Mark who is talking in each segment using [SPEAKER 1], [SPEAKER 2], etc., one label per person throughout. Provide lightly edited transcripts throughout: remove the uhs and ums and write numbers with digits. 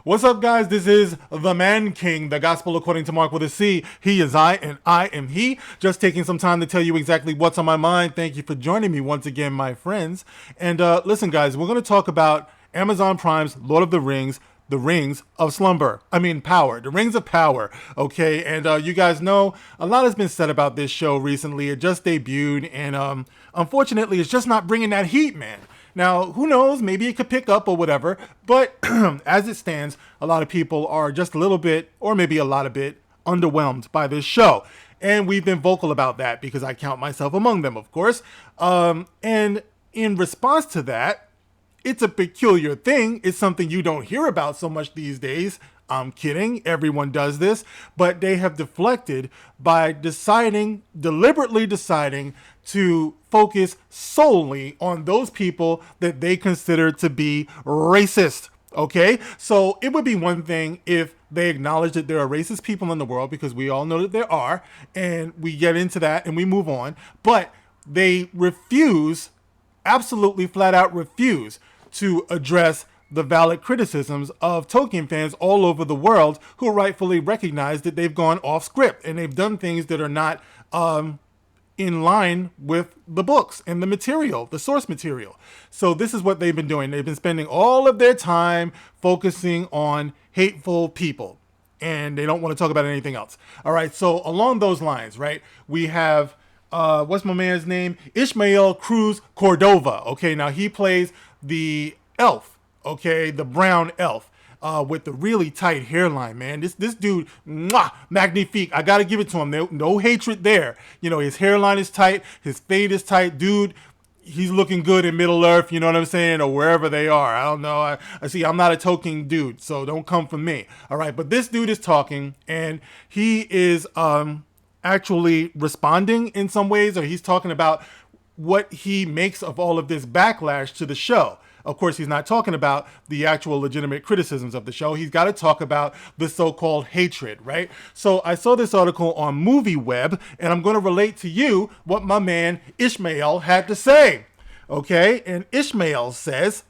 [SPEAKER 1] What's up, guys? This is the Man King, the gospel according to Mark with a C. He is I, and I am he. Just taking some time to tell you exactly what's on my mind. Thank you for joining me once again, my friends. And listen, guys, we're going to talk about Amazon Prime's Lord of the Rings, the Rings of Slumber. Power. The Rings of Power. Okay, and you guys know a lot has been said about this show recently. It just debuted, and unfortunately, it's just not bringing that heat, man. Now, who knows? Maybe it could pick up or whatever. But as it stands, a lot of people are just a little bit, or maybe a lot of bit, underwhelmed by this show. And we've been vocal about that because I count myself among them, of course. And in response to that, it's a peculiar thing. It's something you don't hear about so much these days. I'm kidding. Everyone does this. But they have deflected by deliberately deciding to focus solely on those people that they consider to be racist. Okay? So it would be one thing if they acknowledge that there are racist people in the world, because we all know that there are, and we get into that and we move on. But they refuse, absolutely flat out refuse, to address the valid criticisms of Tolkien fans all over the world who rightfully recognize that they've gone off script and they've done things that are not in line with the books and the material, the source material. So this is what they've been doing. They've been spending all of their time focusing on hateful people, and they don't want to talk about anything else. All right, so along those lines, right, we have what's my man's name? Ishmael Cruz Cordova. Okay, now he plays the elf, okay, the brown elf, with the really tight hairline, man. This dude, magnifique. I gotta give it to him. No hatred there. You know, his hairline is tight, his fade is tight, dude. He's looking good in Middle Earth, you know what I'm saying, or wherever they are. I don't know. I see. I'm not a Tolkien dude, so don't come for me. All right, but this dude is talking, and he is actually responding in some ways, or he's talking about what he makes of all of this backlash to the show. Of course, he's not talking about the actual legitimate criticisms of the show. He's got to talk about the so-called hatred, right? So I saw this article on MovieWeb, and I'm going to relate to you what my man Ishmael had to say, okay? And Ishmael says,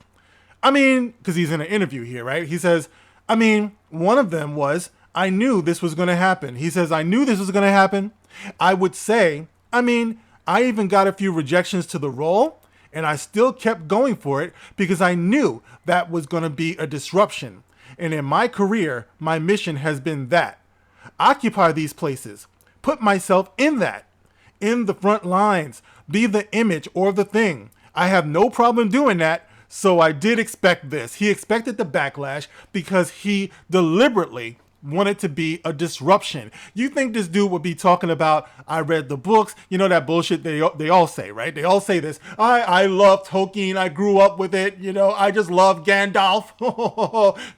[SPEAKER 1] because he's in an interview here, right? He says, one of them was, I knew this was going to happen. He says, I knew this was going to happen. I would say, I even got a few rejections to the role, and I still kept going for it because I knew that was going to be a disruption. And in my career, my mission has been that. Occupy these places. Put myself in that. In the front lines. Be the image or the thing. I have no problem doing that, so I did expect this. He expected the backlash because he deliberately wanted to be a disruption. You think this dude would be talking about, I read the books, you know, that bullshit they all say, right? They all say this. I love Tolkien. I grew up with it. You know, I just love Gandalf.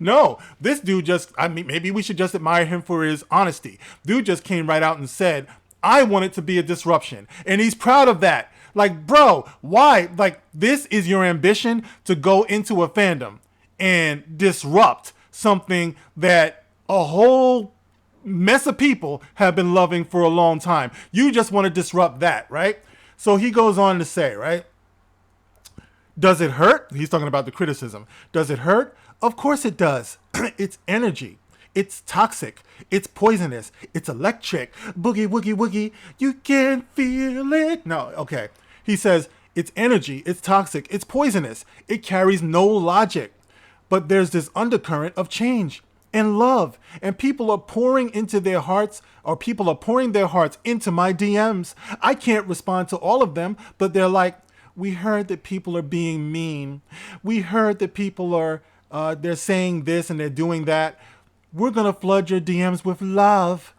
[SPEAKER 1] No, this dude just, maybe we should just admire him for his honesty. Dude just came right out and said, I want it to be a disruption. And he's proud of that. Like, bro, why? Like, this is your ambition to go into a fandom and disrupt something that a whole mess of people have been loving for a long time. You just want to disrupt that, right? So he goes on to say, right? Does it hurt? He's talking about the criticism. Does it hurt? Of course it does. It's energy. It's toxic. It's poisonous. It's electric. Boogie, woogie, woogie. You can feel it. No, okay. He says, it's energy. It's toxic. It's poisonous. It carries no logic. But there's this undercurrent of change and love, and people are pouring their hearts into my DMs. I can't respond to all of them, but they're like, we heard that people are being mean. We heard that people are, they're saying this and they're doing that. We're going to flood your DMs with love.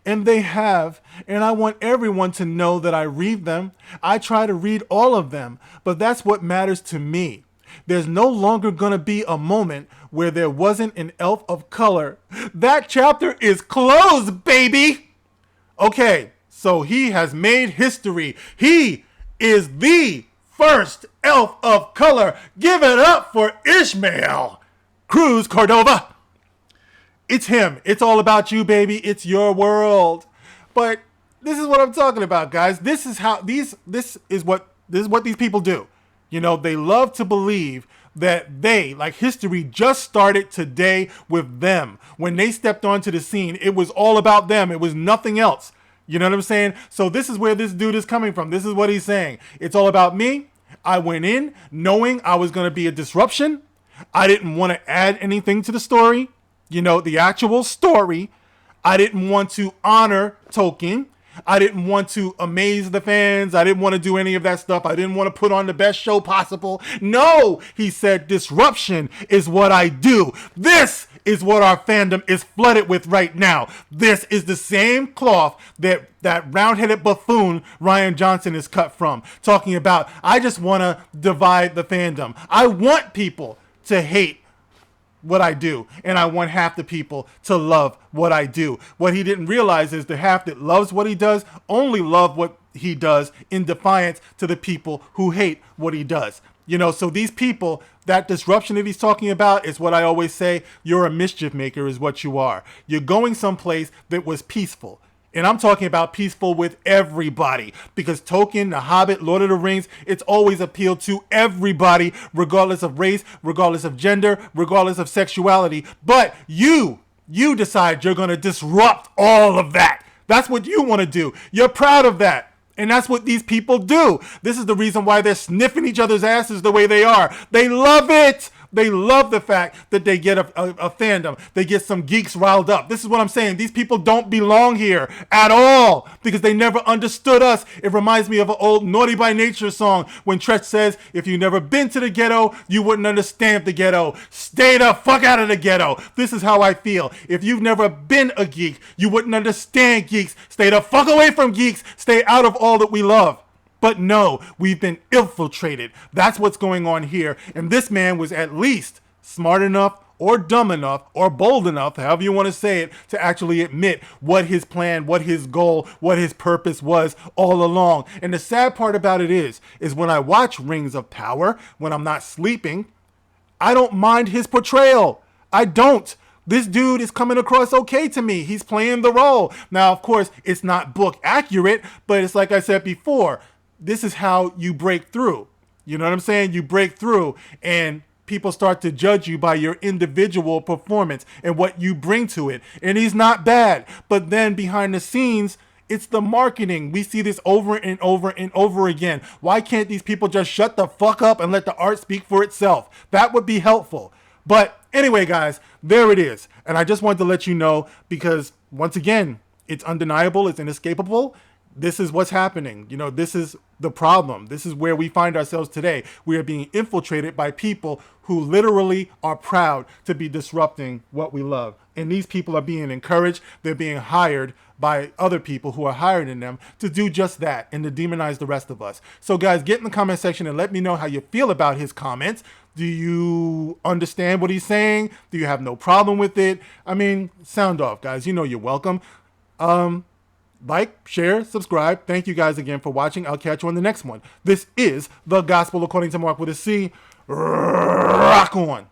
[SPEAKER 1] And they have, and I want everyone to know that I read them. I try to read all of them, but that's what matters to me. There's no longer going to be a moment where there wasn't an elf of color. That chapter is closed, baby. Okay, so he has made history. He is the first elf of color. Give it up for Ishmael Cruz Cordova. It's him. It's all about you, baby. It's your world. But this is what I'm talking about, guys. This is what these people do. You know, they love to believe that they, like history, just started today with them. When they stepped onto the scene, it was all about them. It was nothing else. You know what I'm saying? So this is where this dude is coming from. This is what he's saying. It's all about me. I went in knowing I was going to be a disruption. I didn't want to add anything to the story. You know, the actual story. I didn't want to honor Tolkien. I didn't want to amaze the fans. I didn't want to do any of that stuff. I didn't want to put on the best show possible. No, he said, disruption is what I do. This is what our fandom is flooded with right now. This is the same cloth that round-headed buffoon Ryan Johnson is cut from. Talking about, I just want to divide the fandom. I want people to hate what I do, and I want half the people to love what I do. What he didn't realize is the half that loves what he does only love what he does in defiance to the people who hate what he does. You know, so these people, that disruption that he's talking about is what I always say, you're a mischief maker is what you are. You're going someplace that was peaceful. And I'm talking about peaceful with everybody, because Tolkien, The Hobbit, Lord of the Rings, it's always appealed to everybody, regardless of race, regardless of gender, regardless of sexuality. But you decide you're going to disrupt all of that. That's what you want to do. You're proud of that. And that's what these people do. This is the reason why they're sniffing each other's asses the way they are. They love it. They love the fact that they get a fandom. They get some geeks riled up. This is what I'm saying. These people don't belong here at all because they never understood us. It reminds me of an old Naughty by Nature song when Tretch says, if you've never been to the ghetto, you wouldn't understand the ghetto. Stay the fuck out of the ghetto. This is how I feel. If you've never been a geek, you wouldn't understand geeks. Stay the fuck away from geeks. Stay out of all that we love. But no, we've been infiltrated. That's what's going on here. And this man was at least smart enough or dumb enough or bold enough, however you want to say it, to actually admit what his plan, what his goal, what his purpose was all along. And the sad part about it is when I watch Rings of Power, when I'm not sleeping, I don't mind his portrayal. I don't. This dude is coming across okay to me. He's playing the role. Now, of course, it's not book accurate, but it's like I said before, this is how you break through. You know what I'm saying? You break through and people start to judge you by your individual performance and what you bring to it. And he's not bad. But then behind the scenes, it's the marketing. We see this over and over and over again. Why can't these people just shut the fuck up and let the art speak for itself? That would be helpful. But anyway, guys, there it is. And I just wanted to let you know because, once again, it's undeniable. It's inescapable. This is what's happening. You know, this is the problem. This is where we find ourselves today. We are being infiltrated by people who literally are proud to be disrupting what we love. And these people are being encouraged. They're being hired by other people who are higher than them to do just that and to demonize the rest of us. So guys, get in the comment section and let me know how you feel about his comments. Do you understand what he's saying? Do you have no problem with it? I mean, sound off, guys. You know you're welcome. Like, share, subscribe. Thank you guys again for watching. I'll catch you on the next one. This is The Gospel According to Mark with a C. Rock on.